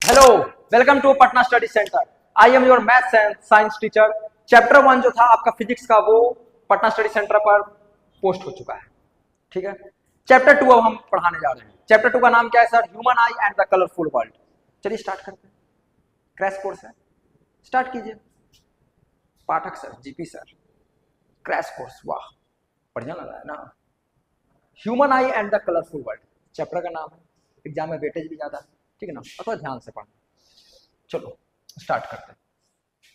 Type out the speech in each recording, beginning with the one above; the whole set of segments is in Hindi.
Hello, welcome to Patna study centre. I am your maths and science teacher. Chapter 1 जो था आपका फिजिक्स का, वो पटना स्टडी सेंटर पर पोस्ट हो चुका है। ठीक है, चैप्टर 2 अब हम पढ़ाने जा रहे हैं। चैप्टर 2 का नाम क्या है sir? Human eye and the colourful world. चलिए स्टार्ट करते हैं। क्रैश कोर्स है, स्टार्ट कीजिए। Pathak sir, GP sir, crash course, वाह बढ़िया लग रहा है ना। Human eye and the colourful world chapter का नाम है। एग्जाम में वेटेज भी ज्यादा है, ठीक है ना, अथवा ध्यान से पढ़ना। चलो स्टार्ट करते हैं।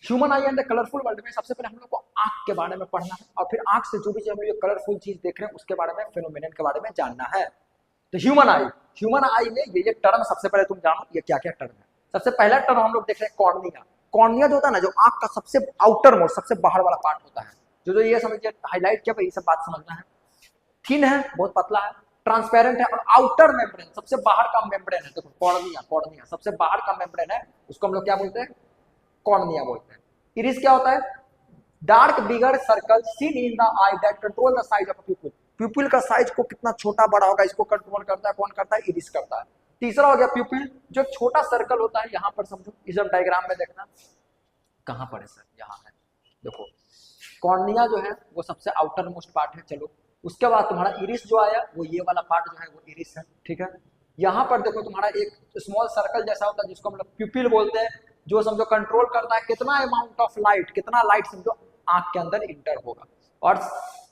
Human eye and the colourful world में सबसे पहले हम लोग को आंख के बारे में पढ़ना है, और फिर आंख से जो भी हम लोग कलरफुल चीज देख रहे हैं उसके बारे में, फिनोमेनन के बारे में जानना है। तो ह्यूमन आई में ये टर्म सबसे पहले तुम जानो ये क्या क्या टर्म है। सबसे पहला टर्म हम लोग देख रहे हैं कॉर्निया। कॉर्निया जो होता है ना, जो आंख का सबसे आउटर मोड, सबसे बाहर वाला पार्ट होता है, जो ये समझिए हाईलाइट किया, ये सब बात समझना है। थिन है, बहुत पतला है, ट्रांसपेरेंट है, और आउटर मेम्ब्रेन, सबसे बाहर का मेम्ब्रेन है। देखो कॉर्निया, कॉर्निया सबसे बाहर का मेम्ब्रेन है, उसको हम लोग क्या बोलते हैं? कॉर्निया बोलते हैं। इरिस क्या होता है? Dark bigger circle seen in the I that control the size of प्यूपिल। प्यूपिल का साइज को कितना छोटा बड़ा होगा, इसको कंट्रोल करता है कौन? करता है इरिस करता है। तीसरा हो गया प्यूपिल, जो छोटा सर्कल होता है, यहां पर समझो, इस डायग्राम में देखना कहां पर है सर, यहां है। देखो कॉर्निया जो है वो सबसे आउटर मोस्ट पार्ट है। चलो उसके बाद तुम्हारा इरिस जो आया, वो ये वाला पार्ट जो है वो इरिस है, ठीक है। यहाँ पर देखो तुम्हारा एक स्मॉल सर्कल जैसा होता है, जिसको हम लोग प्यूपिल बोलते हैं, जो समझो कंट्रोल करता है कितना अमाउंट ऑफ लाइट, कितना लाइट समझो आंख के अंदर इंटर होगा। और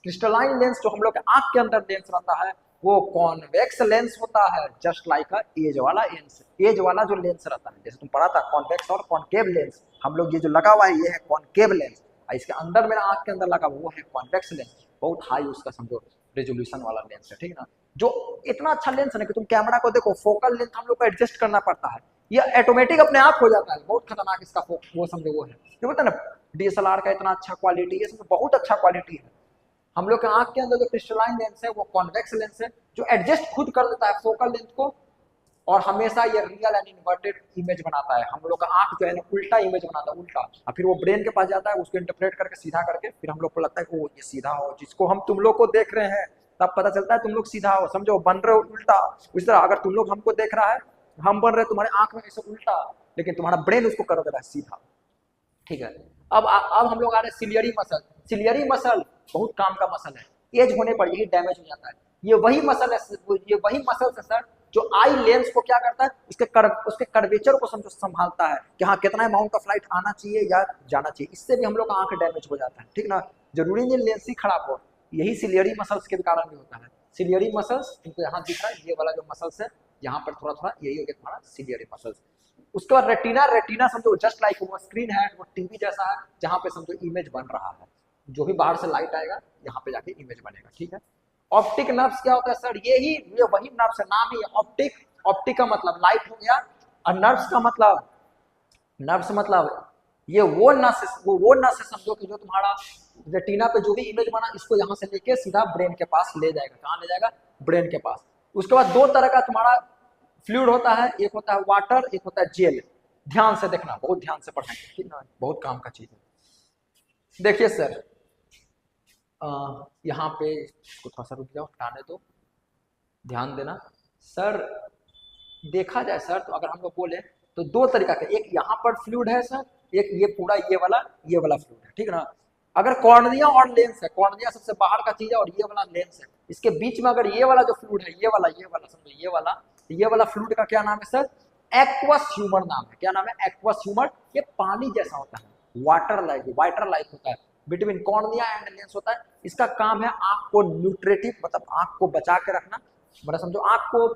क्रिस्टलाइन लेंस जो हम लोग के आंख के अंदर लेंस रहता है, वो कॉन्वेक्स लेंस होता है, जस्ट लाइक अ एज वाला लेंस। एज वाला जो लेंस रहता है, जैसे तुम पढ़ा था कॉन्वेक्स और कॉन्केव लेंस, हम लोग ये जो लगा हुआ है ये है कॉन्केव लेंस, इसके अंदर मेरा आंख के अंदर लगा वो है कॉन्वेक्स लेंस। बहुत हाई उसका समझो रेजोल्यूशन वाला लेंस है, ठीक है ना। जो इतना अच्छा लेंस है ना कि तुम कैमरा को देखो, फोकल लेंथ हम लोग को एडजस्ट करना पड़ता है, ये ऑटोमेटिक अपने आप हो जाता है। बहुत खतरनाक इसका वो समझो वो है, जो बोलते हैं ना डीएसएलआर का इतना अच्छा क्वालिटी, ये समझो बहुत अच्छा क्वालिटी है। हम लोग के आंख के अंदर जो क्रिस्टलाइन लेंस है वो कॉन्वेक्स लेंस है, जो एडजस्ट खुद कर देता है फोकल लेंथ को, और हमेशा ये रियल एंड इन्वर्टेड इमेज बनाता है। हम लोग का आंख जो है ना उल्टा इमेज बनाता है, उल्टा, और फिर वो ब्रेन के पास जाता है, उसको इंटरप्रेट करके सीधा करके, फिर हम लोग को लगता है कि वो ये सीधा हो, जिसको हम तुम लोग को देख रहे हैं तब पता चलता है तुम लोग सीधा हो, समझो बन रहे हो उल्टा। उस तरह अगर तुम लोग हमको देख रहा है, हम बन रहे तुम्हारे आंख में ऐसे उल्टा, लेकिन तुम्हारा ब्रेन उसको कर दे रहा है सीधा, ठीक है। अब हम लोग आ रहे हैं सिलियरी मसल। सिलियरी मसल बहुत काम का मसल है, एज होने पर यही डैमेज हो जाता है। ये वही मसल है, ये वही मसल है सर, जो आई लेंस को क्या करता है, उसके कर्वेचर को समझो संभालता है कि हाँ कितना अमाउंट ऑफ लाइट आना चाहिए या जाना चाहिए। इससे भी हम लोग का आंख डैमेज हो जाता है, ठीक ना। जरूरी नहीं लेंस ही खराब हो, यही सिलियरी मसल्स के कारण भी होता है। सिलियरी मसल्स तुमको यहाँ दिख रहा है, ये वाला जो मसल्स है यहाँ पर थोड़ा थोड़ा यही हो गया तुम्हारा सिलियरी मसल्स। उसके बाद रेटिना, रेटिना समझो जस्ट लाइक वो स्क्रीन है, वो टीवी जैसा है, जहां पे समझो इमेज बन रहा है, जो भी बाहर से लाइट आएगा यहाँ पे जाके इमेज बनेगा, ठीक है। ऑप्टिक नर्व्स क्या होता है सर? ये वही नर्व्स है, नाम ही ऑप्टिक। ऑप्टिक का मतलब लाइट हो गया, और नर्व्स का मतलब, नर्व्स मतलब ये वो नस है समझो कि जो तुम्हारा रेटिना पे जो भी इमेज बना, इसको यहाँ से लेके सीधा ब्रेन के पास ले जाएगा। कहाँ ले जाएगा? ब्रेन के पास। उसके बाद दो तरह का तुम्हारा फ्लूइड होता है, एक होता है वाटर, एक होता है जेल। ध्यान से देखना, बहुत ध्यान से पढ़ना, ठीक ना, बहुत काम का चीज है। देखिए सर, यहाँ पे इसको थोड़ा सा रुक जाओ, हटाने दो, ध्यान देना सर। देखा जाए सर तो अगर हम लोग बोले तो दो तरीका का, एक यहाँ पर फ्लूइड है सर, एक ये पूरा ये वाला फ्लूइड है, ठीक है ना। अगर कॉर्निया और लेंस है, कॉर्निया सबसे बाहर का चीज है और ये वाला लेंस है, इसके बीच में अगर ये वाला जो फ्लूइड है, ये वाला समझो ये वाला फ्लूइड का क्या नाम है सर? एक्वस ह्यूमर नाम है। क्या नाम है? Aqueous humour. ये पानी जैसा होता है, वाटर लाइक होता है, बिटवीन कॉर्निया एंड लेंस होता है। इसका काम है आंख को न्यूट्रेटिव, मतलब आंख को बचा के रखना, मतलब समझो आंख को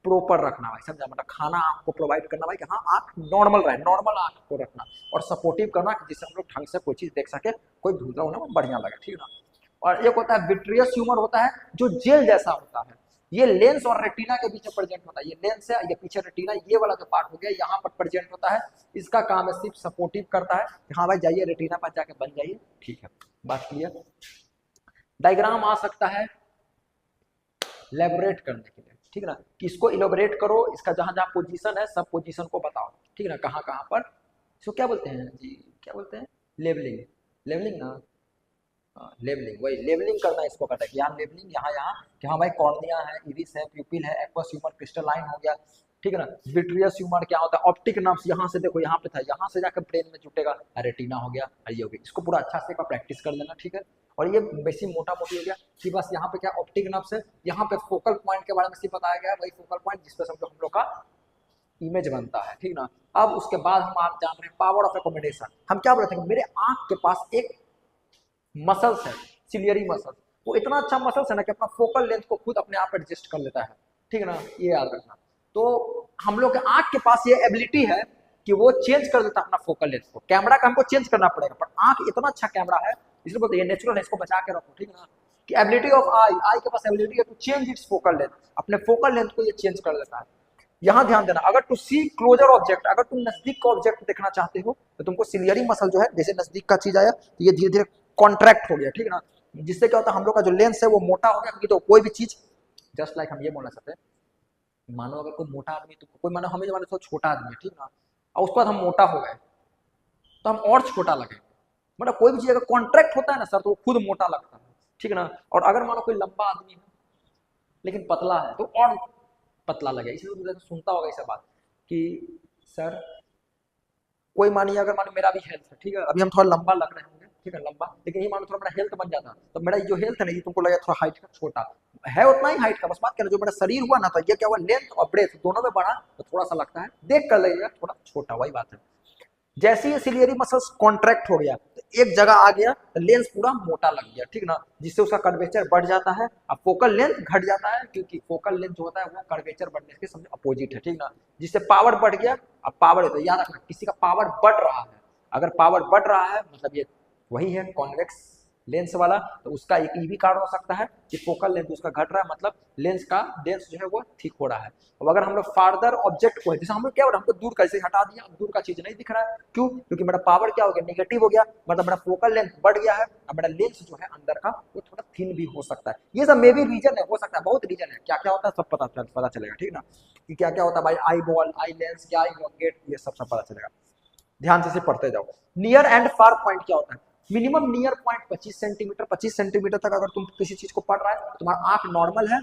प्रॉपर रखना भाई, समझा, मतलब खाना आपको प्रोवाइड करना भाई कि हाँ आंख नॉर्मल रहे, नॉर्मल आंख को रखना, और सपोर्टिव करना जिससे हम लोग ढंग से कोई चीज देख सके, कोई धुंधला होना बढ़िया लगे, ठीक है ना। और एक होता है विट्रियस ह्यूमर होता है, जो जेल जैसा होता है। ये लेंस और रेटिना के बीच में प्रेजेंट होता है, ये लेंस है, ये पीछे रेटिना, ये वाला जो पार्ट हो गया यहाँ पर प्रेजेंट होता है। इसका काम है सिर्फ सपोर्टिव करता है कि हाँ भाई जाइए रेटिना पर जाके बन जाइए, ठीक है, बात क्लियर। डायग्राम आ सकता है लेबोरेट करने के लिए, ठीक है ना, कि इसको इलोबरेट करो, इसका जहां जहां पोजीशन है सब पोजीशन को बताओ, ठीक है ना, कहां कहां पर। इसको क्या बोलते हैं जी, क्या बोलते हैं? लेबलिंग, लेबलिंग ना, लेबलिंग, वही लेबलिंग करना इसको कहता है कि यहाँ लेबलिंग, यहाँ यहाँ कि हाँ भाई कॉर्निया है, इरिस है, प्यूपिल है, एक्वस ह्यूमर, क्रिस्टलाइन हो गया, ठीक है ना। विट्रियस ह्यूमर क्या होता है, ऑप्टिक नर्व्स यहाँ से देखो, यहाँ पे था, यहाँ से जाकर ब्रेन में जुटेगा, रेटिना हो गया, ये हो गया। इसको पूरा अच्छा से प्रैक्टिस कर लेना, ठीक है। और ये बेसी मोटा मोटी हो गया कि बस यहाँ पे क्या ऑप्टिक नर्व्स है, यहाँ पे फोकल पॉइंट के बारे में सिर्फ बताया गया है, वही फोकल पॉइंट जिसपे हम लोग का इमेज बनता है, ठीक ना। अब उसके बाद हम आप जान रहे हैं पावर ऑफ एकोमोडेशन। हम क्या बोलते हैं, मेरे आंख के पास एक मसल्स है, सिलियरी मसल्स, वो इतना अच्छा मसल्स है ना कि अपना फोकल लेंथ को खुद अपने आप एडजस्ट कर लेता है, ठीक है ना, ये याद रखना। तो हम लोग के आंख के पास ये एबिलिटी है कि वो चेंज कर देता है अपना फोकल लेंथ को। कैमरा का हमको चेंज करना पड़ेगा, पर आंख इतना अच्छा कैमरा है, इसलिए बोलते हैं ये नेचुरल है, इसको बचा के रखो, ठीक है ना। कि एबिलिटी ऑफ आई, आई के पास एबिलिटी है to change its focal length, अपने फोकल लेंथ को ये चेंज कर देता है। यहाँ ध्यान देना, अगर टू सी क्लोजर ऑब्जेक्ट, अगर तुम नजदीक का ऑब्जेक्ट देखना चाहते हो तो तुमको सिलियरी मसल जो है, जैसे नजदीक का चीज आया तो ये धीरे धीरे कॉन्ट्रैक्ट हो गया, ठीक है ना। जिससे क्या होता है, हम लोग का जो लेंस है वो मोटा हो गया, क्योंकि तो कोई भी चीज जस्ट लाइक हम ये बोलना चाहते हैं, मानो अगर कोई मोटा आदमी, तो कोई मानो हमें मानो छोटा आदमी है, ठीक ना, और उसके बाद हम मोटा हो गए तो हम और छोटा लगे। मतलब कोई भी चीज अगर कॉन्ट्रैक्ट होता है ना सर, तो वो खुद मोटा लगता है, ठीक है ना। और अगर मानो कोई लंबा आदमी है लेकिन पतला है तो और पतला लगे। इसलिए तो सुनता होगा ऐसा बात कि सर कोई मानिए, अगर मानो मेरा भी हेल्थ है, ठीक है, अभी हम थोड़ा लंबा लग रहे होंगे, ठीक है, लंबा, लेकिन ये मानो थोड़ा मेरा हेल्थ बन जाता तो मेरा जो हेल्थ है ना, ये तुमको लगा थोड़ा हाइट का छोटा है, उतना ही हाइट का, बस बात करें जो मेरा शरीर हुआ ना, तो ये क्या हुआ, लेंथ और ब्रेथ दोनों में बढ़ा, तो थोड़ा सा लगता है, देख कर लगेगा थोड़ा छोटा, वही बात है। जैसे ही सिलियरी मसल्स कॉन्ट्रैक्ट हो गया तो एक जगह आ गया तो लेंस पूरा मोटा लग गया, ठीक ना, जिससे उसका कर्वेचर बढ़ जाता है। अब फोकल लेंथ घट जाता है, क्योंकि फोकल लेंथ जो होता है वो कर्वेचर बढ़ने के समझो अपोजिट है, ठीक ना। जिससे पावर बढ़ गया। अब पावर है तो याद रखना, किसी का पावर बढ़ रहा है, अगर पावर बढ़ रहा है मतलब ये वही है कॉन्वेक्स लेंस वाला, तो उसका एक ये भी कारण हो सकता है कि फोकल लेंथ उसका घट रहा है, मतलब लेंस का लेंस जो है वो ठीक हो रहा है। अब अगर हम लोग फार्दर ऑब्जेक्ट को, जैसे हम लोग क्या हो रहा है, हमको दूर कैसे हटा दिया, दूर का चीज नहीं दिख रहा है, क्यों, क्योंकि मेरा पावर क्या हो गया, नेगेटिव हो गया, मतलब मेरा फोकल लेंथ बढ़ गया है। अब मेरा लेंस जो है अंदर का वो थोड़ा थिन भी हो सकता है। ये सब मे भी रीजन है, हो सकता है बहुत रीजन है, क्या क्या होता है सब पता चलेगा, ठीक ना, कि क्या क्या होता है भाई, आई बॉल, आई लेंस, क्या इलोंगेट, ये सब पता चलेगा। ध्यान से पढ़ते जाओ। नियर एंड फार पॉइंट क्या होता है, minimum near point 25 centimetre, 25 centimetre तक अगर तुम किसी चीज को पढ़ रहा है तो तुम्हारा आंख नॉर्मल है।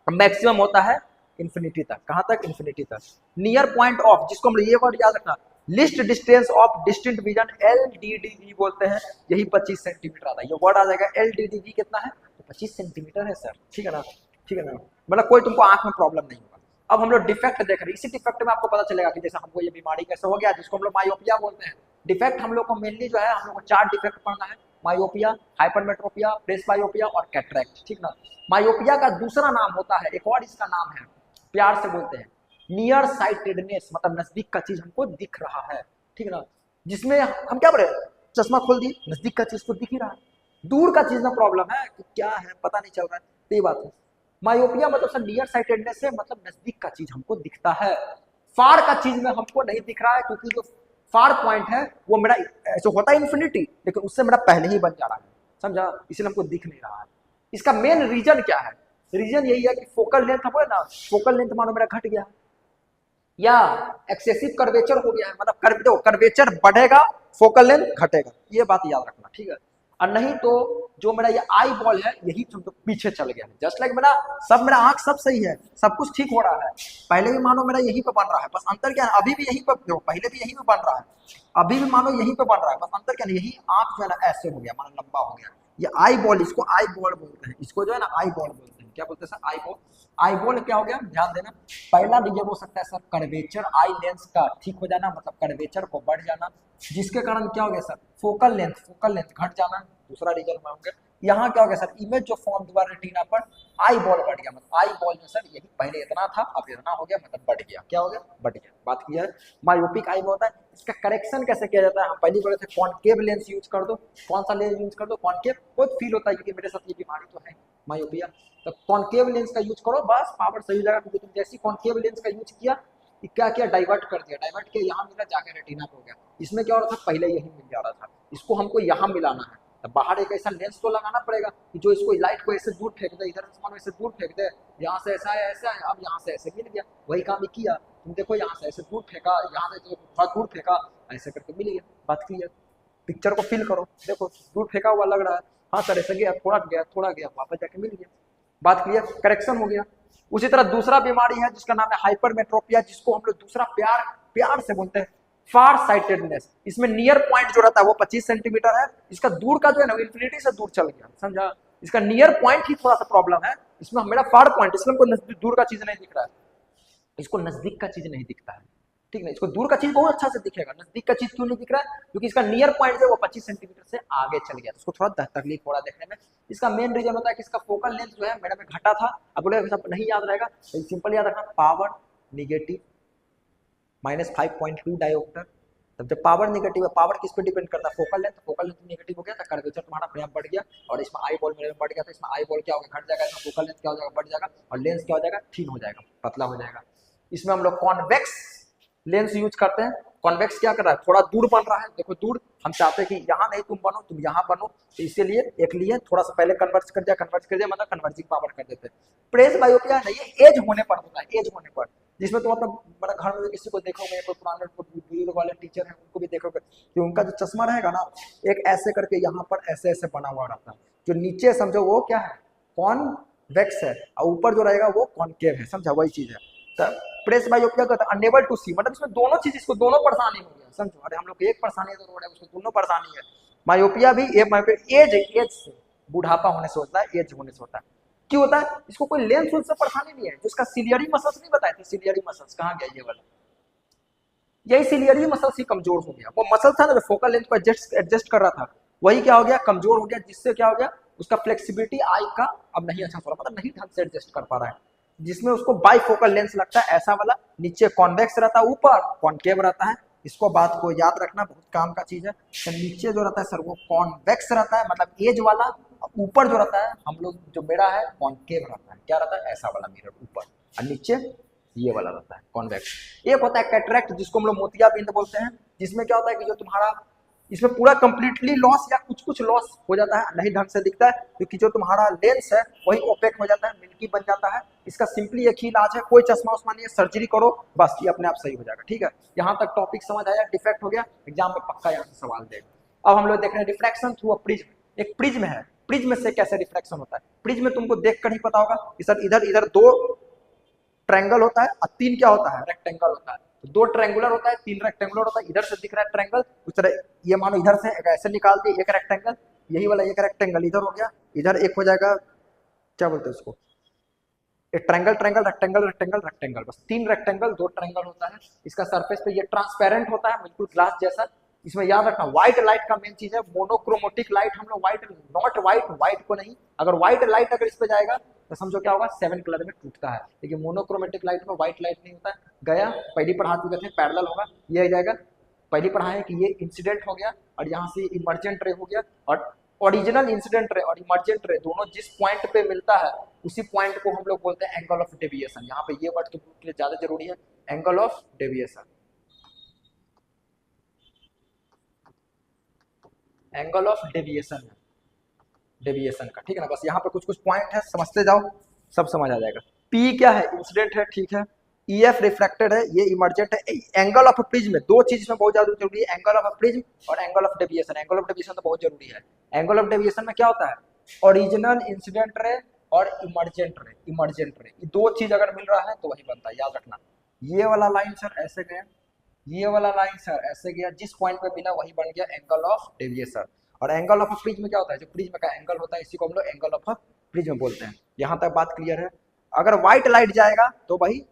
मैक्सिमम होता है इंफिनिटी तक, कहां तक, इंफिनिटी तक। नियर पॉइंट ऑफ, जिसको हम ये वर्ड याद रखना, list distance of distinct vision, LDDV बोलते हैं, यही 25 सेंटीमीटर आता है। ये वर्ड आ जाएगा LDDV कितना है, तो 25 सेंटीमीटर है सर, ठीक है ना, ठीक है ना, मतलब कोई तुमको आंख में प्रॉब्लम नहीं होगा। अब हम लोग डिफेक्ट देख रहे हैं, इसी डिफेक्ट में आपको पता चलेगा कि जैसे हमको ये बीमारी कैसे हो गया, जिसको हम लोग मायोपिया बोलते हैं। डिफेक्ट हम लोग को मेनली जो है, हम लोग को 4 डिफेक्ट पढ़ना है, मायोपिया, हाइपरमेट्रोपिया, प्रेसबायोपिया और कैटरेक्ट, ठीक ना। मायोपिया का दूसरा नाम होता है, एक और इसका नाम है, प्यार से बोलते हैं नियर साइटेडनेस, मतलब नजदीक का चीज हमको दिख रहा है, ठीक है ना। जिसमें हम क्या बोले, चश्मा खोल दिए, नजदीक का चीज तो दिख ही रहा है, दूर का चीज में प्रॉब्लम है कि क्या है पता नहीं चल रहा है, तो ये बात है। मायोपिया मतलब सर नियर साइटेडनेस है, मतलब नजदीक का चीज हमको दिखता है, फार का चीज में हमको नहीं दिख रहा है, क्योंकि जो फार पॉइंट है वो मेरा ऐसे होता है इंफिनिटी, लेकिन उससे मेरा पहले ही बन जा रहा है, समझा, इसलिए हमको दिख नहीं रहा है। इसका मेन रीजन क्या है, रीजन यही है कि फोकल लेंथ हमको ना, फोकल लेंथ मानो मेरा घट गया या एक्सेसिव कर्वेचर हो गया है, मतलब कर्वेचर बढ़ेगा फोकल लेंथ घटेगा, ये बात याद रखना, ठीक है। और नहीं तो जो मेरा ये आई बॉल है यही तो पीछे चल गया है, जस्ट लाइक मेरा आंख सब सही है, सब कुछ ठीक हो रहा है, पहले भी मानो मेरा यहीं पे बन रहा है, बस अंतर क्या है, अभी भी यहीं पे, पहले भी यहीं पे बन रहा है, अभी भी मानो यहीं पे बन रहा है, बस अंतर क्या है, यही आंख जो है ना ऐसे हो गया, मानो लंबा हो गया, ये आई बॉल, इसको आई बॉल बोलते हैं, इसको जो है ना आई बॉल बोलते हैं, क्या बोलते हैं sir, eye ball. Eye ball क्या हो गया, ध्यान देना, पहला रीजन हो सकता है सर कर्वेचर, आई लेंस का ठीक हो जाना, मतलब कर्वेचर को बढ़ जाना, जिसके कारण क्या हो गया सर, फोकल लेंथ घट जाना, दूसरा रीजन में होंगे। यहाँ क्या हो गया सर, इमेज जो फॉर्म हुआ रेटिना पर, आई बॉल बढ़ गया, मतलब आई बॉल में सर यही पहले इतना था अब इतना हो गया, मतलब बढ़ गया, क्या हो गया, बढ़ गया, बात क्लियर है। मायोपिक आई होता है, इसका करेक्शन कैसे किया जाता है, हम पहले बोले थे कॉनकेव लेंस यूज कर दो, कौन सा लेंस यूज कर दो, कॉनकेव, बहुत फील होता है क्योंकि मेरे साथ ये बीमारी तो है मायोपिया, तो कॉनकेव लेंस का यूज करो, बस पावर सही हो जाएगा, क्योंकि तुम जैसी कॉनकेव लेंस का यूज किया, क्या किया, डाइवर्ट कर दिया, डाइवर्ट किया, यहाँ मिला जाकर रेटिना पे हो गया। इसमें क्या हो रहा था, पहले यही मिल जा रहा था, इसको हमको यहाँ मिलाना है, तो बाहर एक ऐसा लेंस तो लगाना पड़ेगा कि जो इसको लाइट को ऐसे दूर फेंक दे, इधर से ऐसे दूर फेंक दे, यहाँ से ऐसा है ऐसा है, अब यहाँ से ऐसे मिल गया, वही काम ही किया, तुम देखो यहाँ से ऐसे दूर फेंका, यहाँ से थोड़ा दूर फेंका, ऐसे करके मिल गया, बात क्लियर। पिक्चर को फील करो, देखो दूर फेंका हुआ लग रहा है, हाँ सर ऐसे गया, थोड़ा गया, वापस जाके मिल गया, बात क्लियर, करेक्शन हो गया। उसी तरह दूसरा बीमारी है जिसका नाम है हाइपरमेट्रोपिया, जिसको हम लोग दूसरा प्यार प्यार से बोलते हैं फार साइटेडनेस। इसमें नियर पॉइंट जो रहता है वो 25 सेंटीमीटर है, इसका दूर का जो है ना इन्फिनिटी से दूर चल गया, समझा। इसका नियर पॉइंट ही थोड़ा सा प्रॉब्लम है, इसमें मेरा फार पॉइंट, इसमें कोई दूर का चीज नहीं दिख रहा है, इसको नजदीक का चीज नहीं दिखता है, ठीक है। इसको दूर का चीज बहुत अच्छा से दिखेगा, नजदीक का चीज क्यों नहीं दिख रहा है, क्योंकि इसका नियर पॉइंट जो है वो 25 सेंटीमीटर से आगे चल गया, तो उसको थोड़ा तकलीफ हो रहा देखने में। इसका मेन रीजन होता है कि इसका फोकल लेंथ जो है मेरा में घटा था। अब बोले सब नहीं याद रहेगा तो सिंपल याद रखना, पावर निगेटिव -5.2 डायोप्टर। तब जब पावर निगेटिव है, पावर किस पे डिपेंड करता है, focal length, focal length negative हो गया तो कर्वेचर तुम्हारा अपने आप बढ़ गया, और इसमें आई बॉल मेरे में बढ़ गया, तो इसमें आई बॉल क्या होगा, घट जाएगा, इसमें फोकल लेंथ क्या हो जाएगा, बढ़ जाएगा, और लेंस क्या हो जाएगा, थीन हो जाएगा, पतला हो जाएगा। इसमें हम लोग कॉन्वेक्स लेंस यूज करते हैं। कॉन्वेक्स क्या कर रहा है, थोड़ा दूर बन रहा है, देखो दूर, हम चाहते हैं कि यहाँ नहीं तुम बनो, तुम यहाँ बनो, तो इसीलिए एक लिए थोड़ा सा पहले कन्वर्ट कर दिया मतलब कन्वर्जिंग पावर कर देते हैं। प्रेस बायोपिया नहीं, ये एज होने पर होता है, एज होने पर, जिसमें तुम अपना बड़ा घर में किसी को देखोगे, कोई पुराने बुजुर्ग वाले टीचर हैं उनको भी देखोगे कि उनका जो चश्मा रहेगा ना, एक ऐसे करके यहाँ पर ऐसे ऐसे बना हुआ रहता है, जो नीचे समझो वो क्या है, कॉन्वेक्स है, और ऊपर जो रहेगा वो कॉनकेव है, समझा, वही चीज है। तो प्रेस बायोपिया कहता है अनेबल टू सी, मतलब इसमें दोनों चीज, इसको दोनों परेशानी हो गया, समझो। अरे हम लोग को एक परेशानी तो रोड है, उसको दोनों परेशानी है। मायोपिया भी एज से, बुढ़ापा होने से होता है, एज होने से होता है। क्यों होता है, इसको कोई लेंस से परेशानी नहीं है, जिसका सिलियरी मसल्स नहीं बताए थे, सिलियरी मसल्स कहाँ गया, ये वाला, यही सिलियरी मसल्स ही कमजोर हो गया। वो मसल था ना जो फोकल लेंथ को एडजस्ट कर रहा था, वही क्या हो गया, कमजोर हो गया, जिससे क्या हो गया, उसका फ्लेक्सिबिलिटी आई का अब नहीं अच्छा हो रहा, मतलब नहीं ढंग से एडजस्ट कर पा रहा है, जिसमें उसको बाइफोकल लेंस लगता है ऐसा वाला, नीचे कॉन्वेक्स रहता है, ऊपर कॉनकेव रहता है। इसको बात को याद रखना, बहुत काम का चीज है। तो नीचे जो रहता है सर वो कॉन्वेक्स रहता है, मतलब एज वाला, ऊपर जो रहता है हम लोग जो मेरा है कॉनकेव रहता है, क्या रहता है, ऐसा वाला मिरर ऊपर, और नीचे ये वाला रहता है कॉन्वेक्स। एक होता है कैटरेक्ट, जिसको हम लोग मोतियाबिंद बोलते हैं, जिसमें क्या होता है कि जो तुम्हारा इसमें पूरा कंप्लीटली लॉस या कुछ कुछ लॉस हो जाता है, नहीं ढंग से दिखता है, क्योंकि जो तुम्हारा लेंस है वही ओपेक हो जाता है, मिल्की बन जाता है। इसका सिंपली एक ही इलाज है, कोई चश्मा उस्मा नहीं है, सर्जरी करो बस, ये अपने आप सही हो जाएगा, ठीक है। यहाँ तक टॉपिक समझ आया, डिफेक्ट हो गया, एग्जाम में पक्का यहाँ से सवाल देगा। अब हम लोग देख रहे हैं रिफ्रैक्शन थ्रू अ प्रिज्म। एक प्रिज्म है, प्रिज्म से कैसे रिफ्रैक्शन होता है, प्रिज्म में तुमको देख कर ही पता होगा कि सर इधर इधर दो ट्रायंगल होता है और तीन क्या होता है, रेक्टेंगल होता है। तो दो ट्रायंगुलर होता है, तीन रेक्टेंगुलर होता है, इधर से दिख रहा है ट्रायंगल, उस तरह ये मानो इधर से एक ऐसे निकाल दिए एक रेक्टेंगल, यही वाला एक रेक्टेंगल इधर हो गया, इधर एक हो जाएगा, क्या बोलते हैं उसको, एक triangle triangle rectangle rectangle rectangle, बस तीन रेक्टेंगल दो ट्रायंगल होता है। इसका सरफेस पे ये ट्रांसपेरेंट होता है, बिल्कुल ग्लास जैसा। इसमें याद रखना व्हाइट लाइट का मेन चीज है, मोनोक्रोमेटिक लाइट, हम लोग व्हाइट नॉट व्हाइट को नहीं, अगर व्हाइट लाइट अगर इस पे जाएगा तो समझो क्या होगा, 7 कलर में टूटता है, लेकिन मोनोक्रोमेटिक लाइट में व्हाइट लाइट नहीं होता है। गया, पहली पढ़ा चुके थे, पैरेलल होगा, ये आ जाएगा, पहली पढ़ाए कि ये इंसिडेंट हो गया और यहाँ से इमर्जेंट रे हो गया, और ओरिजिनल इंसिडेंट रे और इमर्जेंट रे दोनों जिस पॉइंट पे मिलता है उसी पॉइंट को हम लोग बोलते हैं एंगल ऑफ डेविएशन। यहाँ पे ये वर्ड के लिए ज्यादा जरूरी है, angle of deviation, angle of deviation है, डेविएशन का, ठीक है ना। बस यहाँ पे कुछ कुछ पॉइंट है, समझते जाओ, सब समझ आ जाएगा। पी क्या है, इंसिडेंट है, ठीक है। EF रिफ्रैक्टेड है, ये इमर्जेंट है। एंगल ऑफ प्रिज्म में दो चीज में बहुत ज्यादा जरूरी है, एंगल ऑफ प्रिज्म और angle of deviation. Angle of deviation तो बहुत जरूरी है। एंगल ऑफ डेविएशन में क्या होता है, ओरिजिनल इंसिडेंट रे और इमर्जेंट रे, ये दो चीज अगर मिल रहा है तो वही बनता है, याद रखना। ये वाला लाइन सर ऐसे गया, ये वाला लाइन सर ऐसे गया, जिस पॉइंट पे मिला वही बन गया एंगल ऑफ डेविएशन। और एंगल ऑफ प्रिज्म क्या होता है, जो प्रिज्म का एंगल होता है इसी को हम लोग एंगल ऑफ प्रिज्म बोलते हैं। यहाँ तक बात क्लियर है। अगर व्हाइट लाइट जाएगा तो वही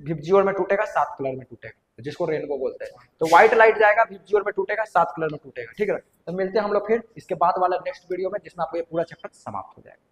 विबजियोर में टूटेगा, 7 कलर में टूटेगा, जिसको रेनबो बोलते हैं। तो व्हाइट लाइट जाएगा विबजियोर में टूटेगा, 7 कलर में टूटेगा, ठीक है। तो मिलते हैं हम लोग फिर इसके बाद वाला नेक्स्ट वीडियो में, जिसमें आपको ये पूरा चैप्टर समाप्त हो जाएगा।